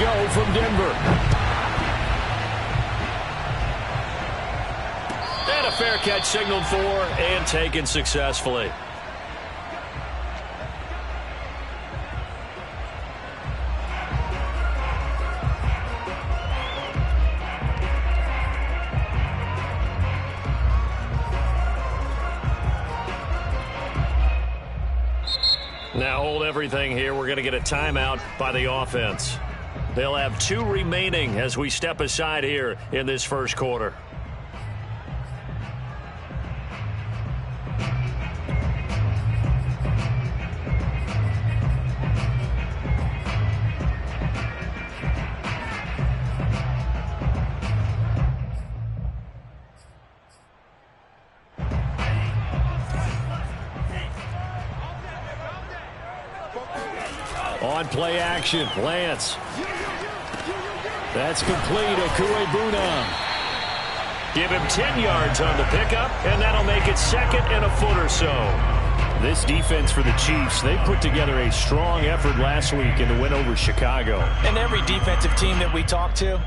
go from Denver. And a fair catch signaled for and taken successfully. Now hold everything here. We're going to get a timeout by the offense. They'll have 2 remaining as we step aside here in this first quarter. On play action, Lance. That's complete. Okuebuna. Give him 10 yards on the pickup, and that'll make it 2nd and a foot or so. This defense for the Chiefs, they put together a strong effort last week in the win over Chicago. And every defensive team that we talk to,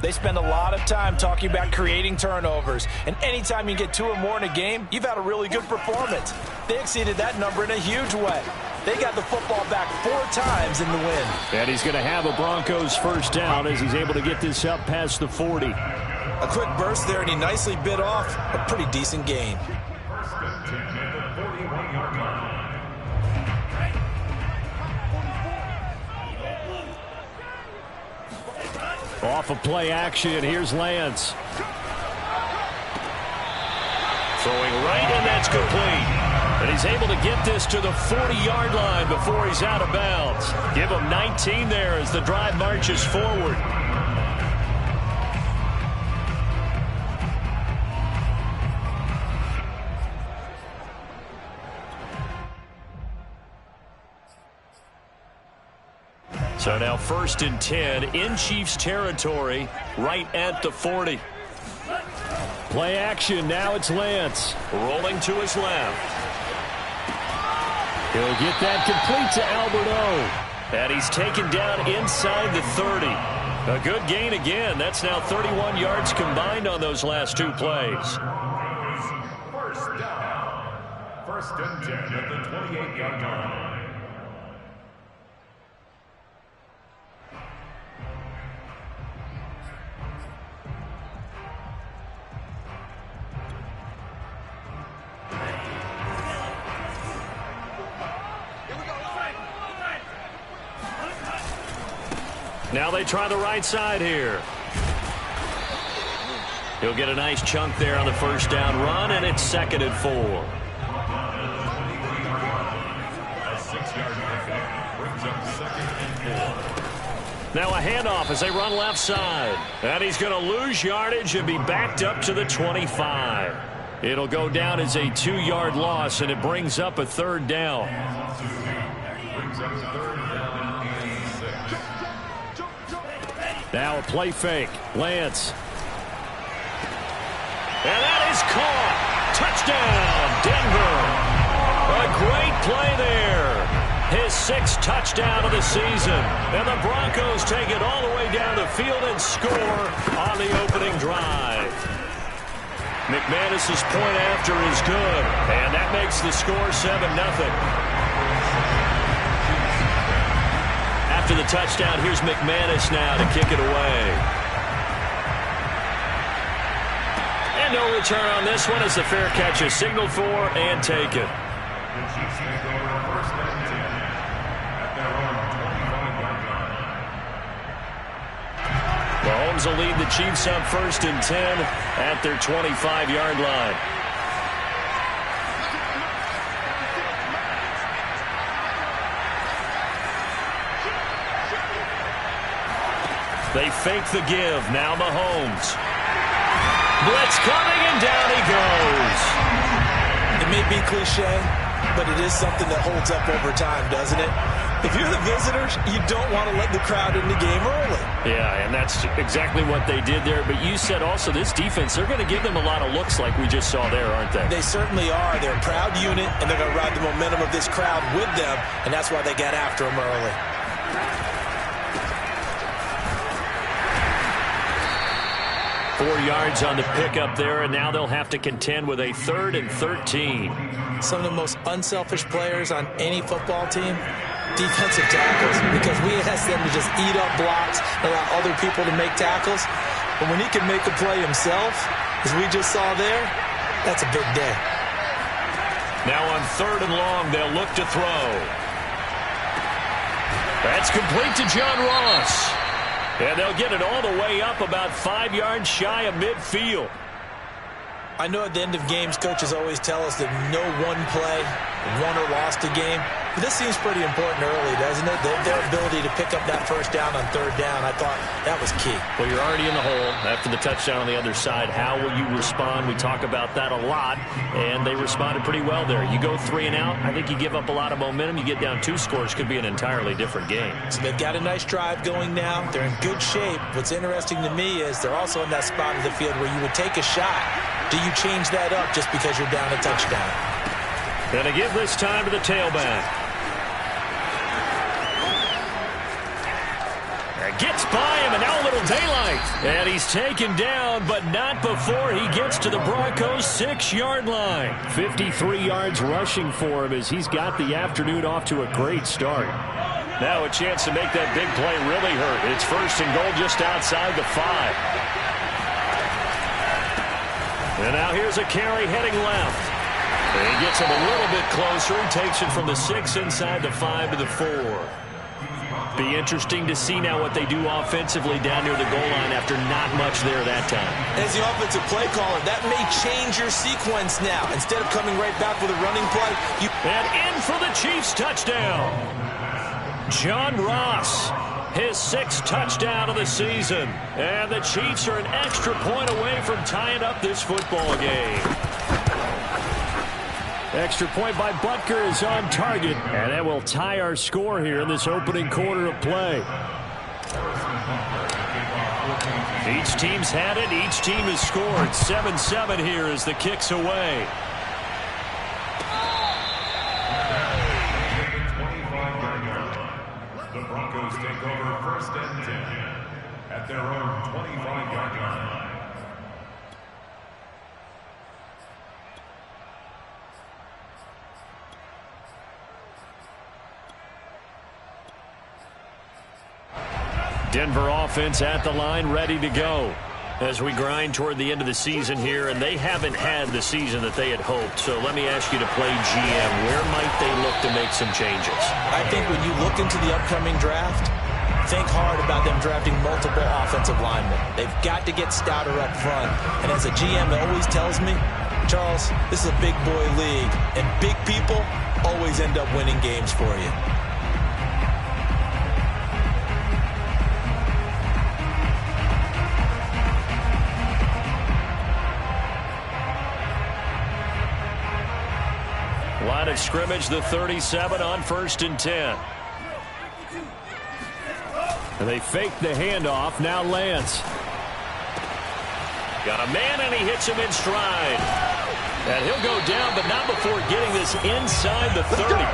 they spend a lot of time talking about creating turnovers. And anytime you get 2 or more in a game, you've had a really good performance. They exceeded that number in a huge way. They got the football back 4 times in the win. And he's going to have a Broncos first down as he's able to get this up past the 40. A quick burst there, and he nicely bit off a pretty decent gain. Off of play action, here's Lance. Throwing right, and that's complete. And he's able to get this to the 40-yard line before he's out of bounds. Give him 19 there as the drive marches forward. So now 1st and 10 in Chiefs territory, right at the 40. Play action, now it's Lance. Rolling to his left. He'll get that complete to Albert O. And he's taken down inside the 30. A good gain again. That's now 31 yards combined on those last 2 plays. First down. 1st and 10 at the 28-yard line. Now they try the right side here. He'll get a nice chunk there on the first down run, and it's 2nd and 4. Now a handoff as they run left side. And he's going to lose yardage and be backed up to the 25. It'll go down as a 2-yard loss, and it brings up a 3rd down. Now a play fake. Lance. And that is caught. Touchdown, Denver. A great play there. His 6th touchdown of the season. And the Broncos take it all the way down the field and score on the opening drive. McManus's point after is good. And that makes the score 7-0. After the touchdown, here's McManus now to kick it away. And no return on this one as the fair catch is signaled for and taken. Mahomes will lead the Chiefs up 1st and 10 at their 25-yard line. They fake the give. Now Mahomes. Blitz coming, and down he goes. It may be cliche, but it is something that holds up over time, doesn't it? If you're the visitors, you don't want to let the crowd in the game early. Yeah, and that's exactly what they did there. But you said also this defense, they're going to give them a lot of looks like we just saw there, aren't they? They certainly are. They're a proud unit, and they're going to ride the momentum of this crowd with them, and that's why they got after them early. 4 yards on the pickup there, and now they'll have to contend with a 3rd and 13. Some of the most unselfish players on any football team, defensive tackles, because we ask them to just eat up blocks and allow other people to make tackles. But when he can make a play himself, as we just saw there, that's a big day. Now on 3rd and long, they'll look to throw. That's complete to John Ross. And they'll get it all the way up about 5 yards shy of midfield. I know at the end of games, coaches always tell us that no one play won or lost a game. But this seems pretty important early, doesn't it? Their ability to pick up that first down on 3rd down, I thought that was key. Well, you're already in the hole after the touchdown on the other side. How will you respond? We talk about that a lot, and they responded pretty well there. You go 3 and out, I think you give up a lot of momentum. You get down 2 scores, could be an entirely different game. So they've got a nice drive going now. They're in good shape. What's interesting to me is they're also in that spot of the field where you would take a shot. Do you change that up just because you're down a touchdown? Gonna give this time to the tailback. Gets by him, and now a little daylight. And he's taken down, but not before he gets to the Broncos' 6-yard line. 53 yards rushing for him as he's got the afternoon off to a great start. Now a chance to make that big play really hurt. It's 1st and goal just outside the 5. And now here's a carry heading left. And he gets him a little bit closer and takes it from the 6 inside the 5 to the 4. Be interesting to see now what they do offensively down near the goal line after not much there that time. As the offensive play caller, that may change your sequence now. Instead of coming right back with a running play, and in for the Chiefs touchdown. John Ross, his 6th touchdown of the season. And the Chiefs are an extra point away from tying up this football game. Extra point by Butker is on target, and that will tie our score here in this opening quarter of play. Each team's had it. Each team has scored. 7-7 here as the kick's away. The Broncos take over 1st and 10 at their own 25-yard line. Denver offense at the line, ready to go as we grind toward the end of the season here, and they haven't had the season that they had hoped. So let me ask you to play GM. Where might they look to make some changes? I think when you look into the upcoming draft, think hard about them drafting multiple offensive linemen. They've got to get stouter up front. And as a GM, it always tells me, Charles, this is a big boy league, and big people always end up winning games for you. Line of scrimmage, the 37 on 1st and 10. And they fake the handoff. Now Lance. Got a man, and he hits him in stride. And he'll go down, but not before getting this inside the 30.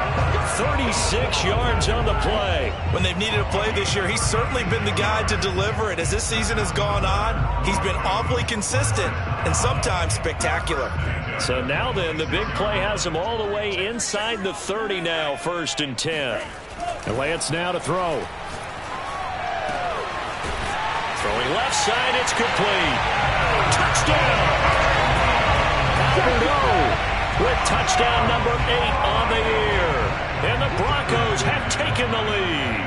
36 yards on the play. When they've needed a play this year, he's certainly been the guy to deliver it. As this season has gone on, he's been awfully consistent and sometimes spectacular. So now then, the big play has him all the way inside the 30 now, 1st and 10. And Lance now to throw. Throwing left side, it's complete. Touchdown! Albert O with touchdown number 8 on the year. And the Broncos have taken the lead.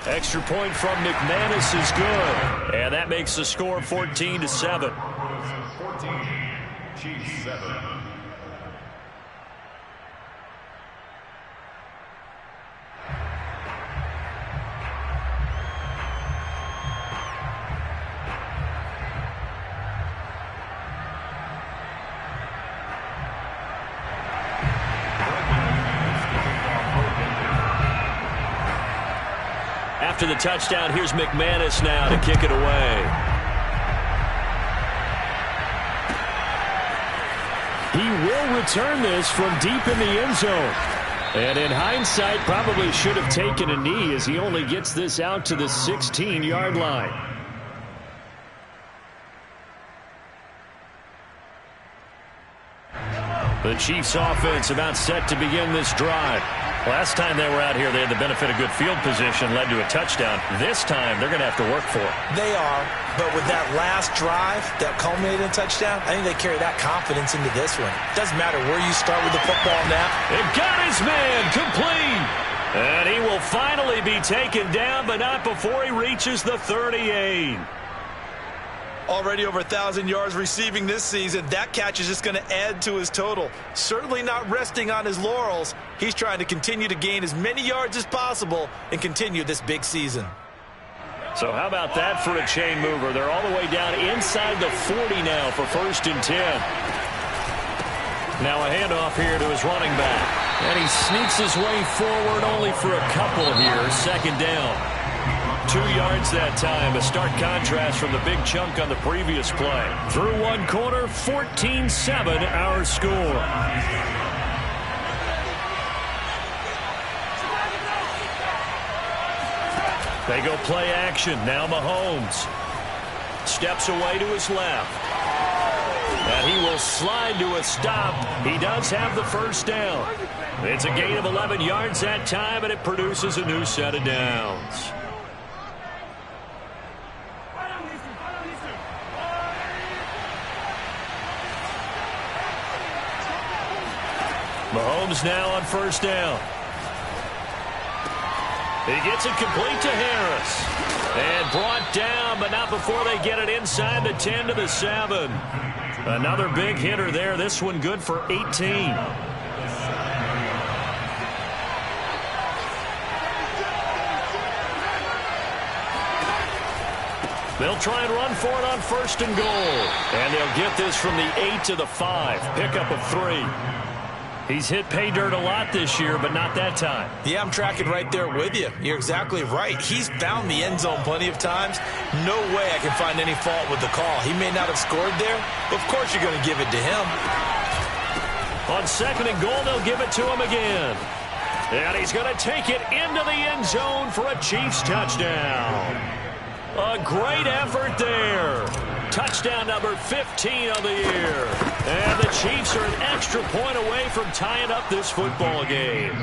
Extra point from McManus is good. And that makes the score 14-7. 14, Chiefs 7. After the touchdown, here's McManus now to kick it away. He will return this from deep in the end zone. And in hindsight, probably should have taken a knee as he only gets this out to the 16-yard line. The Chiefs offense about set to begin this drive. Last time they were out here, they had the benefit of good field position, led to a touchdown. This time, they're going to have to work for it. They are, but with that last drive that culminated in a touchdown, I think they carry that confidence into this one. Doesn't matter where you start with the football now. It got his man complete. And he will finally be taken down, but not before he reaches the 38. Already over 1,000 yards receiving this season. That catch is just going to add to his total. Certainly not resting on his laurels. He's trying to continue to gain as many yards as possible and continue this big season. So how about that for a chain mover? They're all the way down inside the 40 now for 1st and 10. Now a handoff here to his running back. And he sneaks his way forward only for a couple here. 2nd down. 2 yards that time. A stark contrast from the big chunk on the previous play. Through one quarter, 14-7 our score. They go play action. Now Mahomes steps away to his left. And he will slide to a stop. He does have the 1st down. It's a gain of 11 yards that time, and it produces a new set of downs. Mahomes now on 1st down. He gets it complete to Harris. And brought down, but not before they get it inside the 10 to the 7. Another big hitter there. This one good for 18. They'll try and run for it on 1st and goal. And they'll get this from the 8 to the 5. Pickup of 3. He's hit pay dirt a lot this year, but not that time. Yeah, I'm tracking right there with you. You're exactly right. He's found the end zone plenty of times. No way I can find any fault with the call. He may not have scored there, but of course you're going to give it to him. On 2nd and goal, they'll give it to him again. And he's going to take it into the end zone for a Chiefs touchdown. A great effort there. Touchdown number 15 of the year. And the Chiefs are an extra point away from tying up this football game.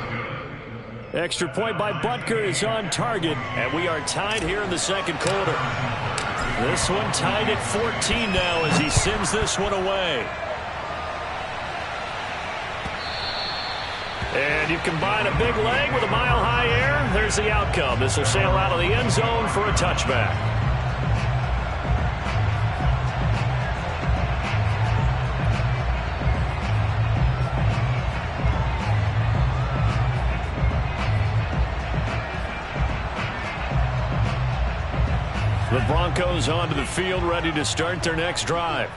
Extra point by Butker is on target, and we are tied here in the 2nd quarter. This one tied at 14 now as he sends this one away. And you combine a big leg with a mile-high air, there's the outcome. This will sail out of the end zone for a touchback. The Broncos onto the field, ready to start their next drive.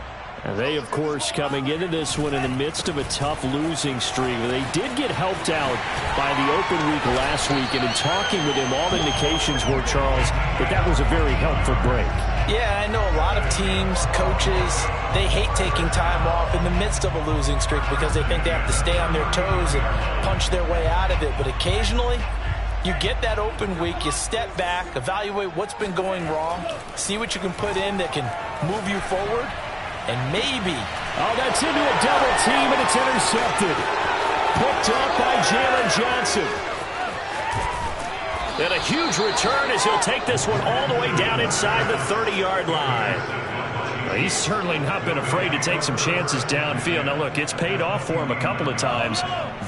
And they, of course, coming into this one in the midst of a tough losing streak. They did get helped out by the open week last week, and in talking with him, all indications were, Charles, that was a very helpful break. Yeah, I know a lot of teams, coaches, they hate taking time off in the midst of a losing streak because they think they have to stay on their toes and punch their way out of it. But occasionally, you get that open week, you step back, evaluate what's been going wrong, see what you can put in that can move you forward, and maybe. Oh, that's into a double team, and it's intercepted. Picked up by Jalen Johnson. And a huge return as he'll take this one all the way down inside the 30-yard line. Well, he's certainly not been afraid to take some chances downfield. Now, look, it's paid off for him a couple of times.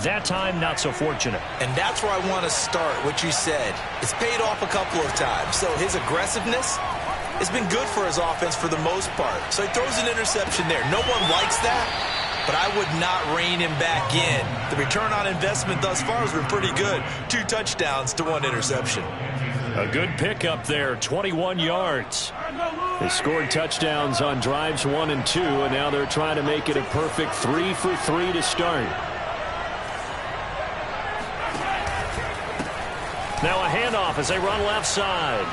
That time, not so fortunate. And that's where I want to start, what you said. It's paid off a couple of times. So his aggressiveness has been good for his offense for the most part. So he throws an interception there. No one likes that, but I would not rein him back in. The return on investment thus far has been pretty good. 2 touchdowns to 1 interception. A good pickup there, 21 yards. They scored touchdowns on drives 1 and 2, and now they're trying to make it a perfect 3 for 3 to start. Now a handoff as they run left side.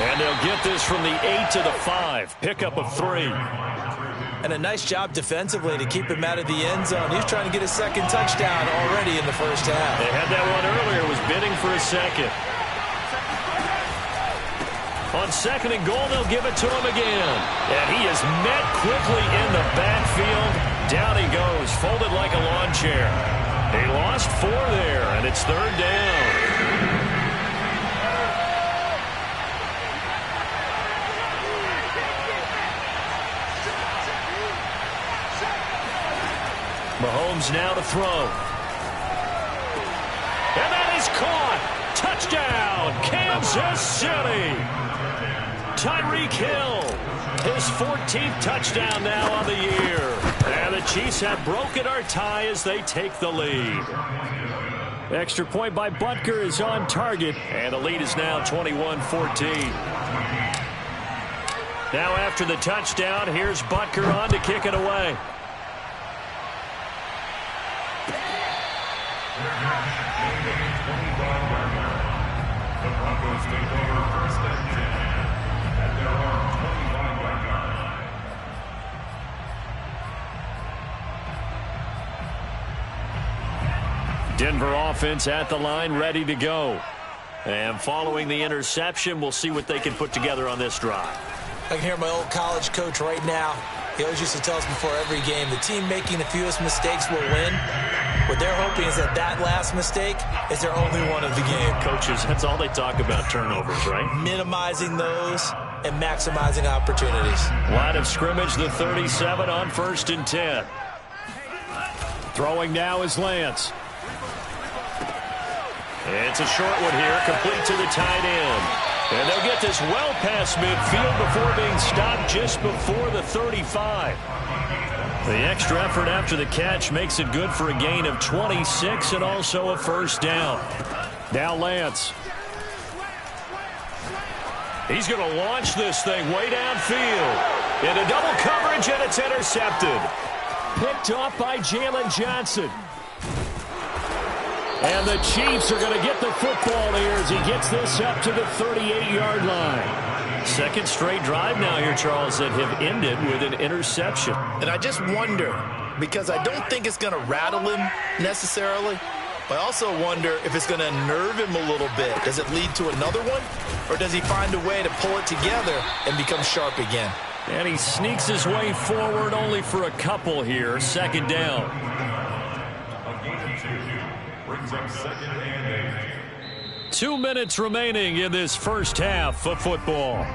And they'll get this from the 8 to the 5. Pickup of 3. And a nice job defensively to keep him out of the end zone. He's trying to get his second touchdown already in the first half. They had that one earlier, was bidding for a second. On 2nd and goal, they'll give it to him again. And he is met quickly in the backfield. Down he goes, folded like a lawn chair. He lost 4 there, and it's 3rd down. Mahomes now to throw. And that is caught. Touchdown, Kansas City. Tyreek Hill, his 14th touchdown now on the year. And the Chiefs have broken our tie as they take the lead. Extra point by Butker is on target. And the lead is now 21-14. Now after the touchdown, here's Butker on to kick it away. The Broncos take over 1st and 10 at their own 25-yard line. Denver offense at the line, ready to go. And following the interception, we'll see what they can put together on this drive. I can hear my old college coach right now. He always used to tell us before every game, the team making the fewest mistakes will win. What they're hoping is that that last mistake is their only one of the game. Coaches, that's all they talk about, turnovers, right? Minimizing those and maximizing opportunities. Line of scrimmage, the 37 on 1st and 10. Throwing now is Lance. It's a short one here, complete to the tight end. And they'll get this well past midfield before being stopped just before the 35. The extra effort after the catch makes it good for a gain of 26 and also a 1st down. Now Lance. He's going to launch this thing way downfield. Into double coverage, and it's intercepted. Picked off by Jalen Johnson. And the Chiefs are going to get the football here as he gets this up to the 38-yard line. 2nd straight drive now here, Charles, that have ended with an interception. And I just wonder, because I don't think it's going to rattle him necessarily, but I also wonder if it's going to unnerve him a little bit. Does it lead to another one, or does he find a way to pull it together and become sharp again? And he sneaks his way forward only for a couple here. 2nd down. A gain of 2 brings up 2nd and 8. 2 minutes remaining in this first half of football.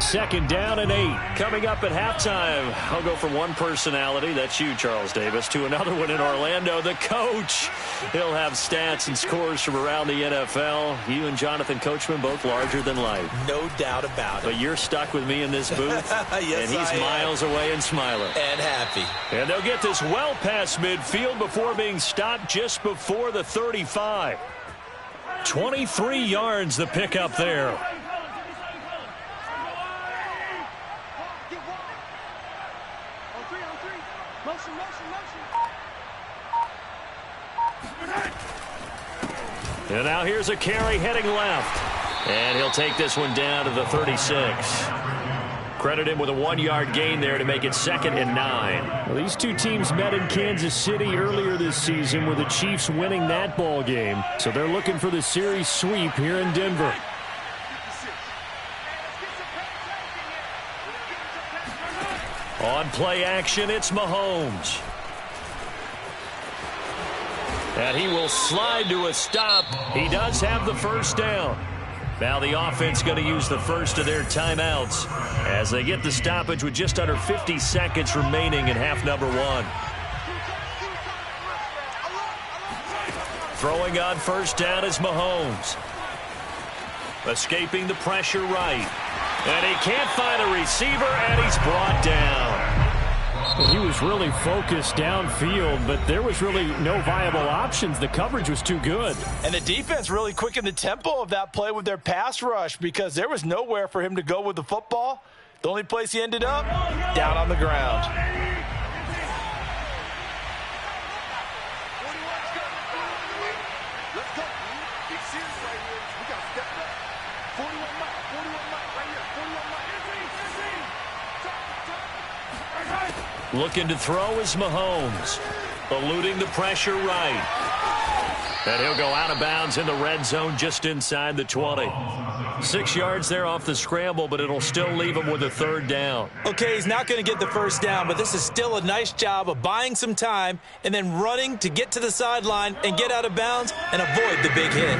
Second down and 8. Coming up at halftime, I'll go from one personality, that's you, Charles Davis, to another one in Orlando, the coach. He'll have stats and scores from around the NFL. You and Jonathan Coachman, both larger than life. No doubt about it. But you're stuck with me in this booth, yes, and he's miles away and smiling. And happy. And they'll get this well past midfield before being stopped just before the 35. 23 yards the pickup there. And now here's a carry heading left. And he'll take this one down to the 36. Credit him with a 1-yard gain there to make it 2nd and 9. Well, these two teams met in Kansas City earlier this season with the Chiefs winning that ball game. So they're looking for the series sweep here in Denver. On play action, it's Mahomes. And he will slide to a stop. He does have the 1st down. Now the offense going to use the first of their timeouts as they get the stoppage with just under 50 seconds remaining in half number 1. Throwing on 1st down is Mahomes. Escaping the pressure right. And he can't find a receiver, and he's brought down. Well, he was really focused downfield, but there was really no viable options. The coverage was too good. And the defense really quickened the tempo of that play with their pass rush because there was nowhere for him to go with the football. The only place he ended up, down on the ground. Looking to throw is Mahomes. Eluding the pressure right. And he'll go out of bounds in the red zone just inside the 20. 6 yards there off the scramble, but it'll still leave him with a third down. Okay, he's not going to get the first down, but this is still a nice job of buying some time and then running to get to the sideline and get out of bounds and avoid the big hit.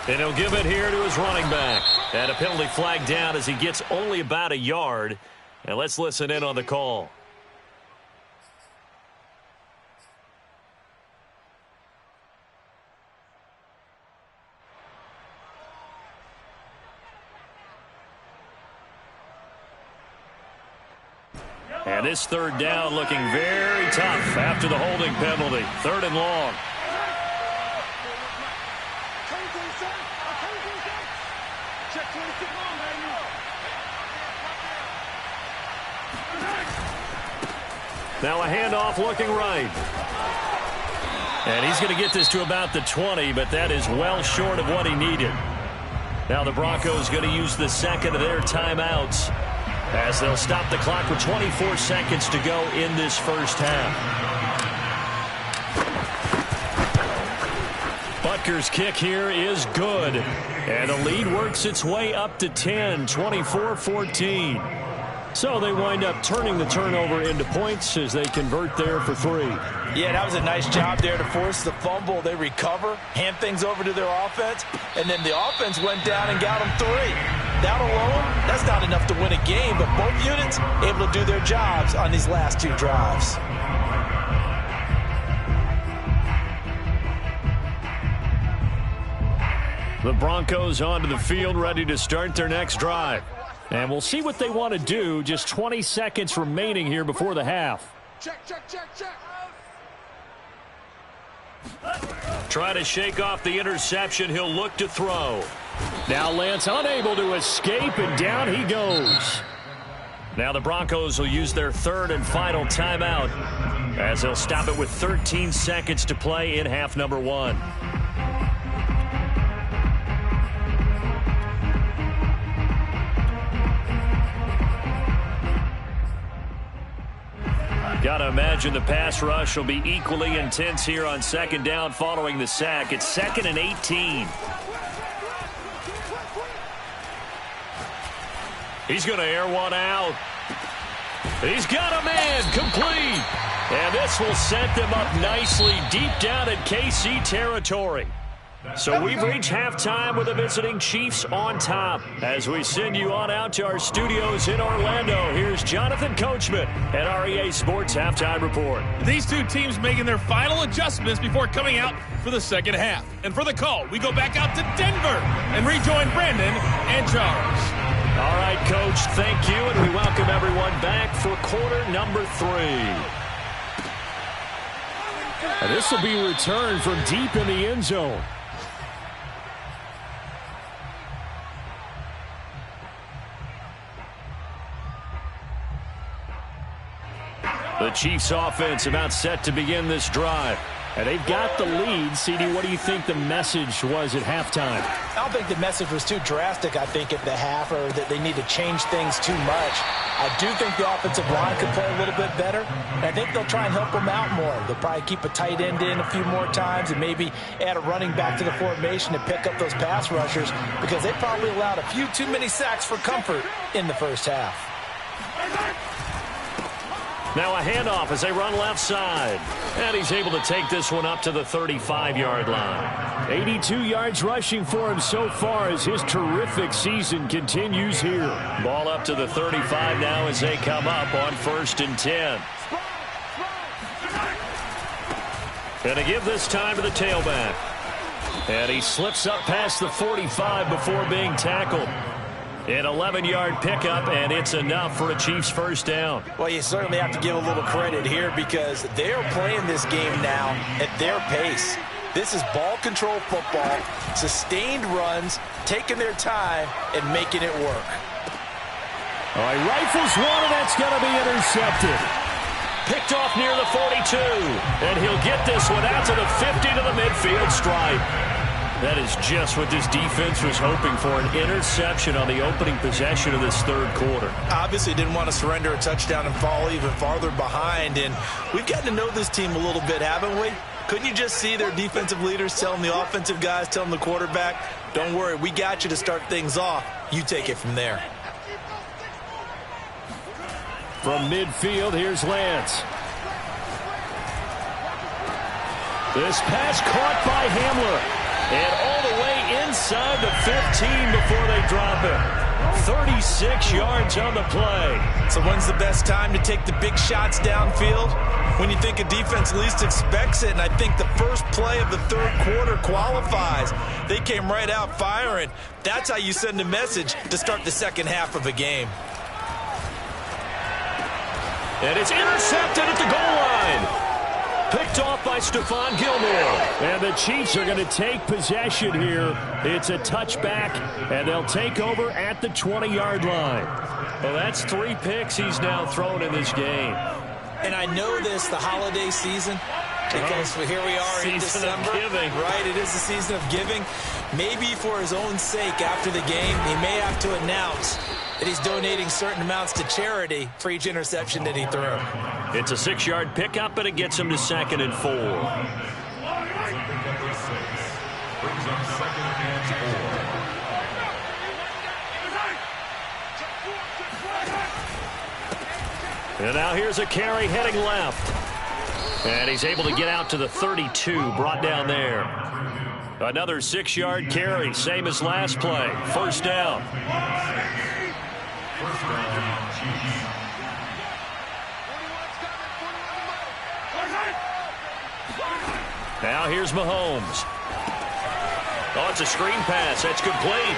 And he'll give it here to his running back. And a penalty flag down as he gets only about a yard. And let's listen in on the call. And this third down looking very tough after the holding penalty. 3rd and long. Now a handoff looking right. And he's going to get this to about the 20, but that is well short of what he needed. Now the Broncos going to use the second of their timeouts as they'll stop the clock with 24 seconds to go in this first half. Butker's kick here is good. And the lead works its way up to 10, 24-14. So they wind up turning the turnover into points as they convert there for 3. Yeah, that was a nice job there to force the fumble. They recover, hand things over to their offense, and then the offense went down and got them 3. That alone, that's not enough to win a game, but both units able to do their jobs on these last 2 drives. The Broncos onto the field ready to start their next drive. And we'll see what they want to do. Just 20 seconds remaining here before the half. Check. Try to shake off the interception. He'll look to throw. Now Lance unable to escape, and down he goes. Now the Broncos will use their 3rd and final timeout as they'll stop it with 13 seconds to play in half number 1. Got to imagine the pass rush will be equally intense here on 2nd down following the sack. It's 2nd and 18. He's going to air one out. He's got a man complete. And this will set them up nicely deep down in KC territory. So we've reached halftime with the visiting Chiefs on top. As we send you on out to our studios in Orlando, here's Jonathan Coachman at REA Sports Halftime Report. These 2 teams making their final adjustments before coming out for the second half. And for the call, we go back out to Denver and rejoin Brandon and Charles. All right, Coach, thank you, and we welcome everyone back for quarter number 3. And this will be returned from deep in the end zone. The Chiefs offense about set to begin this drive. And they've got the lead. CD, what do you think the message was at halftime? I don't think the message was too drastic, I think, at the half, or that they need to change things too much. I do think the offensive line could play a little bit better, and I think they'll try and help them out more. They'll probably keep a tight end in a few more times and maybe add a running back to the formation to pick up those pass rushers, because they probably allowed a few too many sacks for comfort in the first half. Now a handoff as they run left side. And he's able to take this one up to the 35-yard line. 82 yards rushing for him so far as his terrific season continues here. Ball up to the 35 now as they come up on 1st and 10. Going to give this time to the tailback. And he slips up past the 45 before being tackled. An 11-yard pickup, and it's enough for a Chiefs first down. Well, you certainly have to give a little credit here because they're playing this game now at their pace. This is ball control football, sustained runs, taking their time, and making it work. All right, rifles one, and that's going to be intercepted. Picked off near the 42, and he'll get this one out to the 50 to the midfield stripe. That is just what this defense was hoping for, an interception on the opening possession of this third quarter. Obviously didn't want to surrender a touchdown and fall even farther behind, and we've gotten to know this team a little bit, haven't we? Couldn't you just see their defensive leaders telling the offensive guys, telling the quarterback, don't worry, we got you to start things off. You take it from there. From midfield, here's Lance. This pass caught by Hamler. And all the way inside the 15 before they drop it. 36 yards on the play. So when's the best time to take the big shots downfield? When you think a defense least expects it, and I think the first play of the third quarter qualifies. They came right out firing. That's how you send a message to start the second half of a game. And it's intercepted at the goal line. Picked off by Stephon Gilmore. And the Chiefs are going to take possession here. It's a touchback, and they'll take over at the 20-yard line. Well, that's 3 picks he's now thrown in this game. And I know this, the holiday season, because here we are in December. Season of giving. Right, it is the season of giving. Maybe for his own sake after the game, he may have to announce that he's donating certain amounts to charity for each interception that he threw. It's a 6-yard pickup, but it gets him to 2nd and 4. And now here's a carry heading left. And he's able to get out to the 32, brought down there. Another 6-yard carry, same as last play. First down. Now here's Mahomes. Oh, it's a screen pass. That's complete.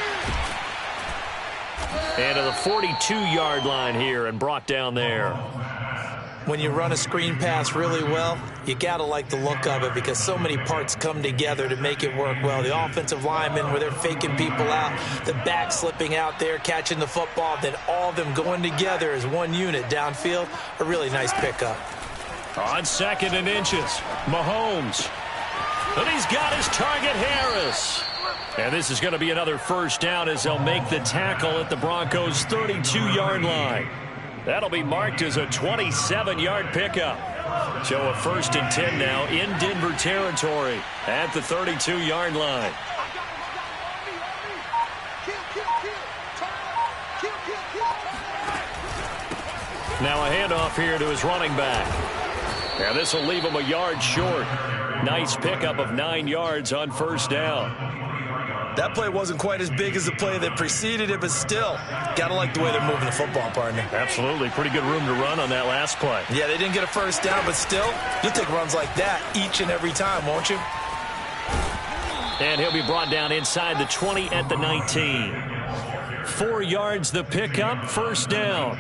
And to the 42-yard line here and brought down there. When you run a screen pass really well, you got to like the look of it because so many parts come together to make it work well. The offensive linemen, where they're faking people out, the back slipping out there, catching the football, then all of them going together as one unit downfield, a really nice pickup. On 2nd and inches, Mahomes. And he's got his target, Harris. And this is going to be another first down as they'll make the tackle at the Broncos' 32-yard line. That'll be marked as a 27-yard pickup. So a 1st and 10 now in Denver territory at the 32-yard line. Now a handoff here to his running back. And this will leave him a yard short. Nice pickup of 9 yards on first down. That play wasn't quite as big as the play that preceded it, but still, got to like the way they're moving the football, partner. Absolutely. Pretty good room to run on that last play. Yeah, they didn't get a first down, but still, you'll take runs like that each and every time, won't you? And he'll be brought down inside the 20 at the 19. 4 yards the pickup, first down.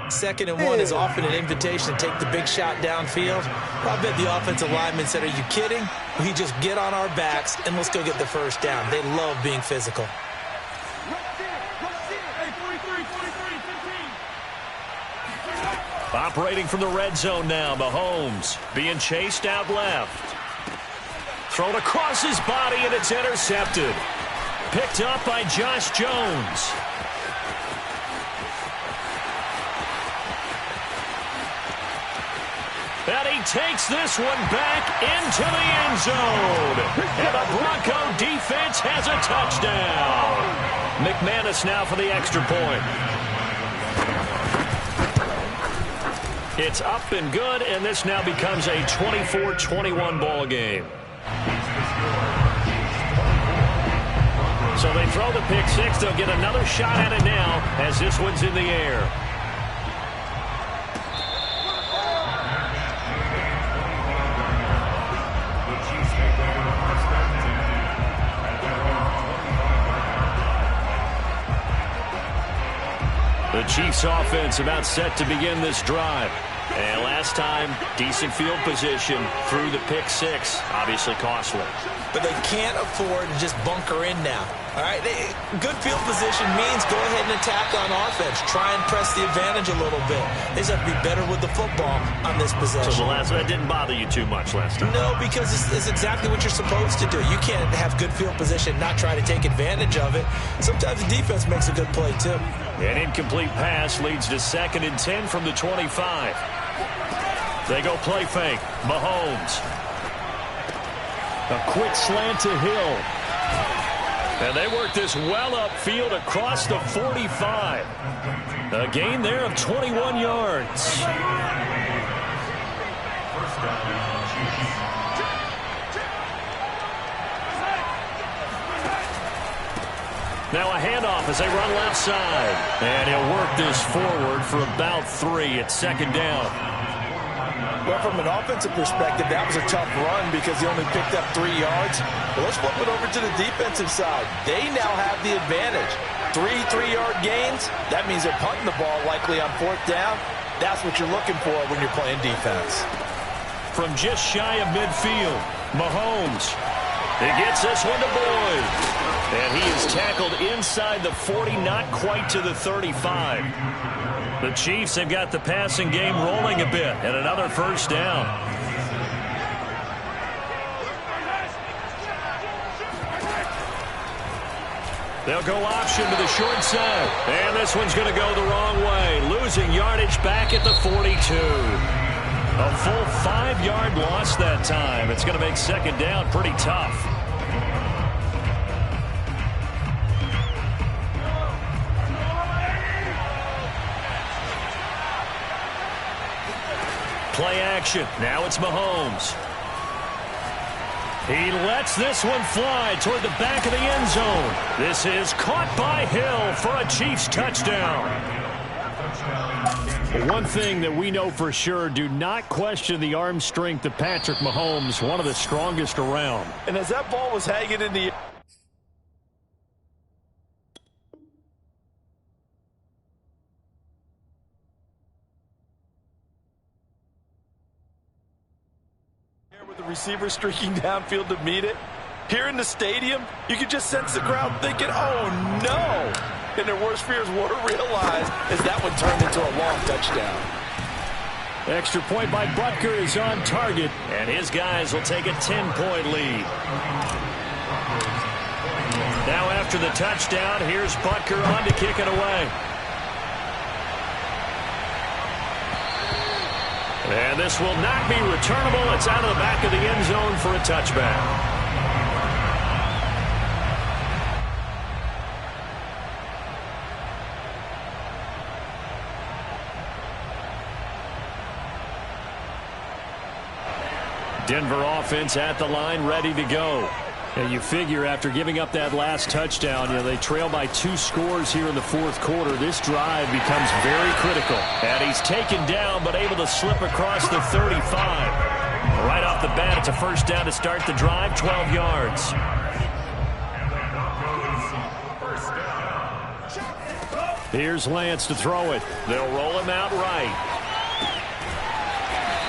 2nd and 1 is often an invitation to take the big shot downfield. I bet the offensive lineman said, are you kidding? We just get on our backs and let's go get the first down. They love being physical. Operating from the red zone now, Mahomes being chased out left. Thrown across his body and it's intercepted. Picked up by Josh Jones. And he takes this one back into the end zone. And the Bronco defense has a touchdown. McManus now for the extra point. It's up and good, and this now becomes a 24-21 ball game. So they throw the pick six. They'll get another shot at it now as this one's in the air. The Chiefs offense about set to begin this drive. And last time, decent field position through the pick six. Obviously costly. But they can't afford to just bunker in now. All right, good field position means go ahead and attack on offense. Try and press the advantage a little bit. They just have to be better with the football on this possession. So the last one, that didn't bother you too much last time? No, because it's exactly what you're supposed to do. You can't have good field position, not try to take advantage of it. Sometimes the defense makes a good play, too. An incomplete pass leads to 2nd and 10 from the 25. They go play fake. Mahomes. A quick slant to Hill. And they work this well upfield across the 45. A gain there of 21 yards. Now a handoff as they run left side. And he'll work this forward for about 3 at 2nd down. Well, from an offensive perspective, that was a tough run because he only picked up 3 yards. But let's flip it over to the defensive side. They now have the advantage. 3 3-yard gains. That means they're punting the ball likely on 4th down. That's what you're looking for when you're playing defense. From just shy of midfield, Mahomes. He gets this one to Boyd. And he is tackled inside the 40, not quite to the 35. The Chiefs have got the passing game rolling a bit, and another 1st down. They'll go option to the short side, and this one's going to go the wrong way, losing yardage back at the 42. A full 5-yard loss that time. It's going to make 2nd down pretty tough. Play action. Now it's Mahomes. He lets this one fly toward the back of the end zone. This is caught by Hill for a Chiefs touchdown. One thing that we know for sure, do not question the arm strength of Patrick Mahomes, one of the strongest around. And as that ball was hanging in the with the receiver streaking downfield to meet it. Here in the stadium, you can just sense the crowd thinking, oh no! And their worst fears were realized as that one turned into a long touchdown. Extra point by Butker is on target, and his guys will take a 10-point lead. Now after the touchdown, here's Butker on to kick it away. And this will not be returnable. It's out of the back of the end zone for a touchback. Denver offense at the line, ready to go. And you figure after giving up that last touchdown, they trail by 2 scores here in the 4th quarter. This drive becomes very critical. And he's taken down, but able to slip across the 35. Right off the bat, it's a 1st down to start the drive, 12 yards. Here's Lance to throw it. They'll roll him out right.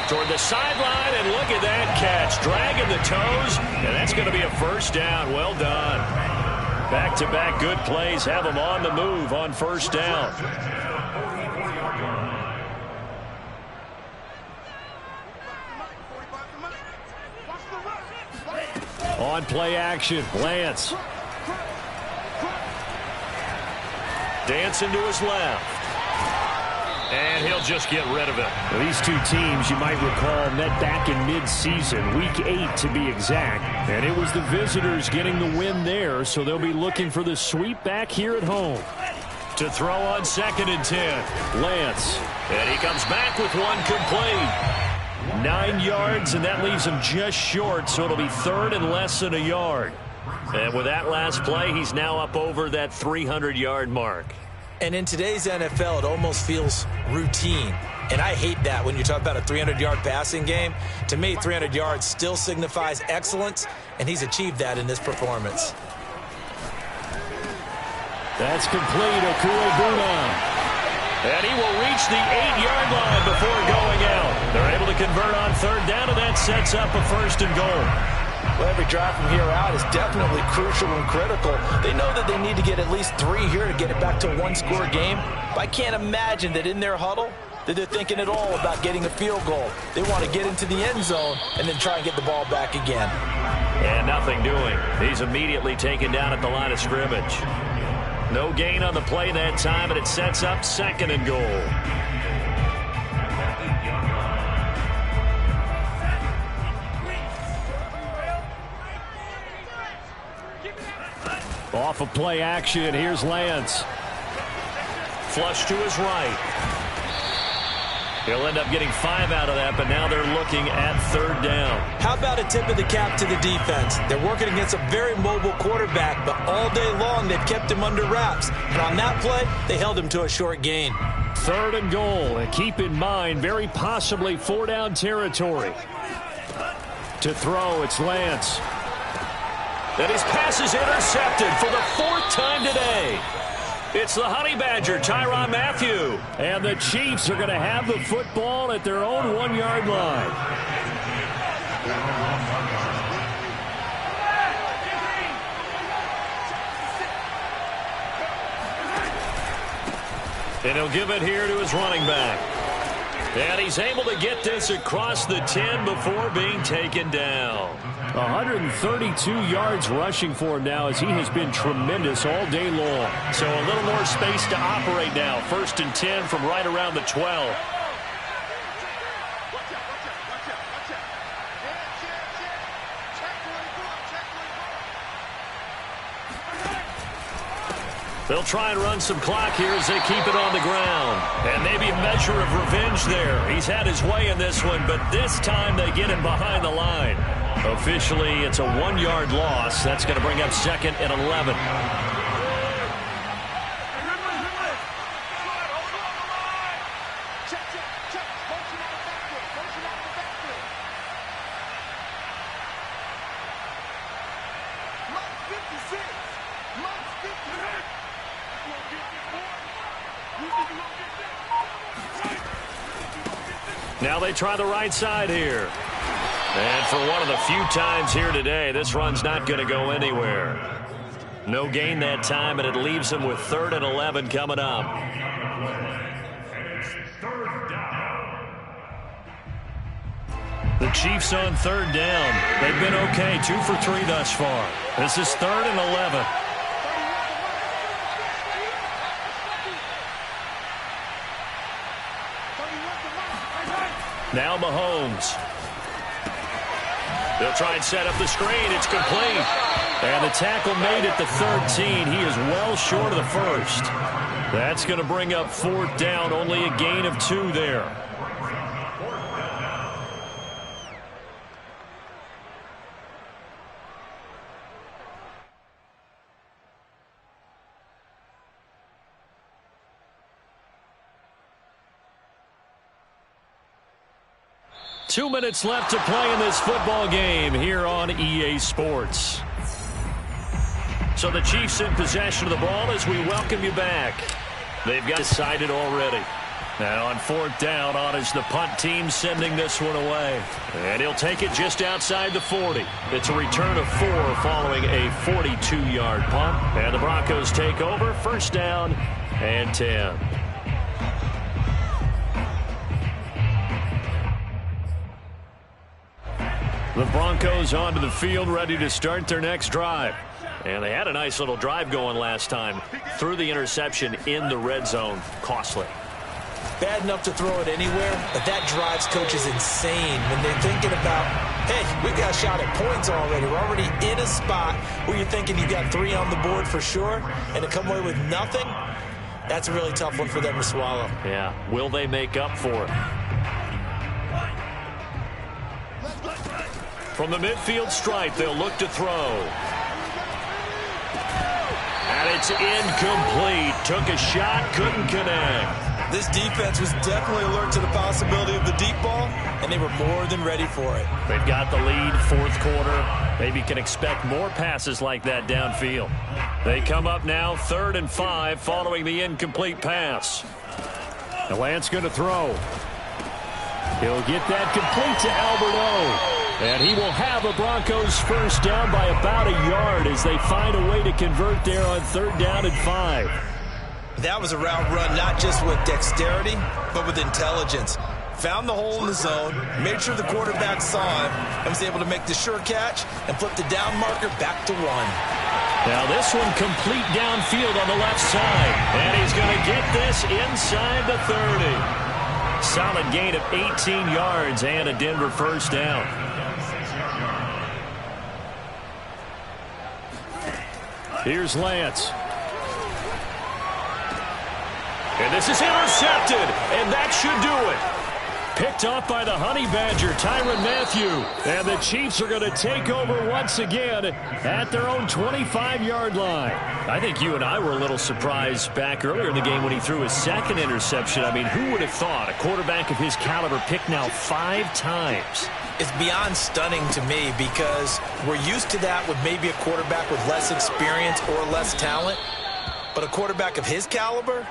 Toward the sideline, and look at that catch. Dragging the toes, and that's going to be a 1st down. Well done. Back-to-back good plays have them on the move on 1st down. On play action, Lance. Dancing to his left. And he'll just get rid of it. These two teams, you might recall, met back in mid-season, week 8 to be exact. And it was the visitors getting the win there, so they'll be looking for the sweep back here at home. To throw on 2nd and 10, Lance. And he comes back with one complete. 9 yards, and that leaves him just short, so it'll be 3rd and less than a yard. And with that last play, he's now up over that 300-yard mark. And in today's NFL, it almost feels routine. And I hate that when you talk about a 300-yard passing game. To me, 300 yards still signifies excellence, and he's achieved that in this performance. That's complete. Okuegbuna. And he will reach the 8-yard line before going out. They're able to convert on third down, and that sets up a 1st and goal. Well, every drive from here out is definitely crucial and critical. They know that they need to get at least 3 here to get it back to a one-score game. But I can't imagine that in their huddle that they're thinking at all about getting a field goal. They want to get into the end zone and then try and get the ball back again. And nothing doing. He's immediately taken down at the line of scrimmage. No gain on the play that time, and it sets up 2nd and goal. Off of play action, here's Lance. Flush to his right. He'll end up getting 5 out of that, but now they're looking at 3rd down. How about a tip of the cap to the defense? They're working against a very mobile quarterback, but all day long they've kept him under wraps. And on that play, they held him to a short gain. 3rd and goal, and keep in mind, very possibly 4-down territory. To throw, it's Lance. And his pass is intercepted for the 4th time today. It's the Honey Badger, Tyrann Mathieu. And the Chiefs are going to have the football at their own 1-yard line. And he'll give it here to his running back. And he's able to get this across the 10 before being taken down. 132 yards rushing for him now, as he has been tremendous all day long. So a little more space to operate now. 1st and 10 from right around the 12. They'll try and run some clock here as they keep it on the ground. And maybe a measure of revenge there. He's had his way in this one, but this time they get him behind the line. Officially, it's a 1-yard loss. That's going to bring up 2nd and 11. Now they try the right side here. And for one of the few times here today, this run's not going to go anywhere. No gain that time, and it leaves them with 3rd and 11 coming up. The Chiefs on 3rd down. They've been okay, 2 for 3 thus far. This is 3rd and 11. Now Mahomes. They'll try and set up the screen. It's complete. And the tackle made at the 13. He is well short of the 1st. That's going to bring up 4th down. Only a gain of 2 there. Two minutes left to play in this football game here on EA Sports. So the Chiefs in possession of the ball as we welcome you back. They've got decided already. Now on 4th down, on is the punt team sending this one away. And he'll take it just outside the 40. It's a return of 4 following a 42-yard punt. And the Broncos take over, 1st down and 10. The Broncos onto the field, ready to start their next drive. And they had a nice little drive going last time. Threw the interception in the red zone. Costly. Bad enough to throw it anywhere, but that drives coaches insane when they're thinking about, hey, we got a shot at points already. We're already in a spot where you're thinking you got 3 on the board for sure, and to come away with nothing, that's a really tough one for them to swallow. Yeah. Will they make up for it? From the midfield stripe, they'll look to throw. And it's incomplete. Took a shot, couldn't connect. This defense was definitely alert to the possibility of the deep ball, and they were more than ready for it. They've got the lead, 4th quarter. Maybe can expect more passes like that downfield. They come up now, 3rd and 5, following the incomplete pass. The Lance going to throw. He'll get that complete to Albert O. And he will have a Broncos first down by about a yard as they find a way to convert there on 3rd down and 5. That was a route run not just with dexterity, but with intelligence. Found the hole in the zone, made sure the quarterback saw him, and was able to make the sure catch and flip the down marker back to 1. Now this one complete downfield on the left side. And he's going to get this inside the 30. Solid gain of 18 yards and a Denver first down. Here's Lance. And this is intercepted, and that should do it. Picked off by the Honey Badger, Tyrann Mathieu. And the Chiefs are going to take over once again at their own 25-yard line. I think you and I were a little surprised back earlier in the game when he threw his second interception. I mean, who would have thought a quarterback of his caliber picked now 5 times? It's beyond stunning to me because we're used to that with maybe a quarterback with less experience or less talent. But a quarterback of his caliber,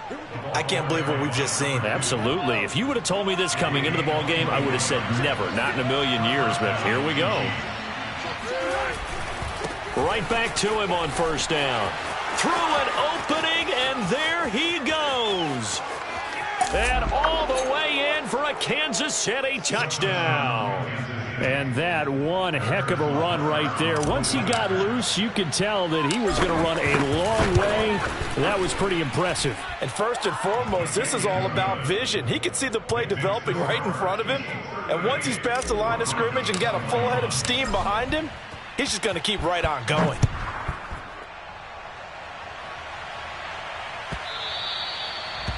I can't believe what we've just seen. Absolutely. If you would have told me this coming into the ball game, I would have said never, not in a million years. But here we go. Right back to him on first down. Through an opening, and there he goes. And all the way in for a Kansas City touchdown. And that one heck of a run right there. Once he got loose, you could tell that he was going to run a long way. That was pretty impressive. And first and foremost, this is all about vision. He could see the play developing right in front of him. And once he's past the line of scrimmage and got a full head of steam behind him, he's just going to keep right on going.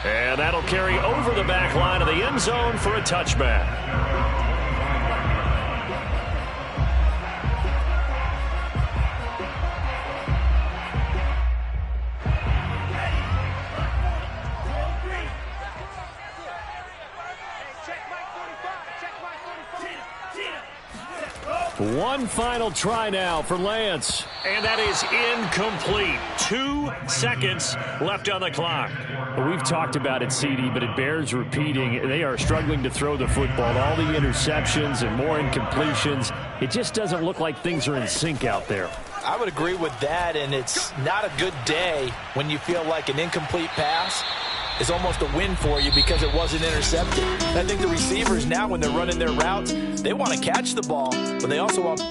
And that'll carry over the back line of the end zone for a touchback. One final try now for Lance. And that is incomplete. 2 seconds left on the clock. Well, we've talked about it, CD, but it bears repeating. They are struggling to throw the football. All the interceptions and more incompletions. It just doesn't look like things are in sync out there. I would agree with that, and it's not a good day when you feel like an incomplete pass is almost a win for you because it wasn't intercepted. I think the receivers now, when they're running their routes, they want to catch the ball, but they also want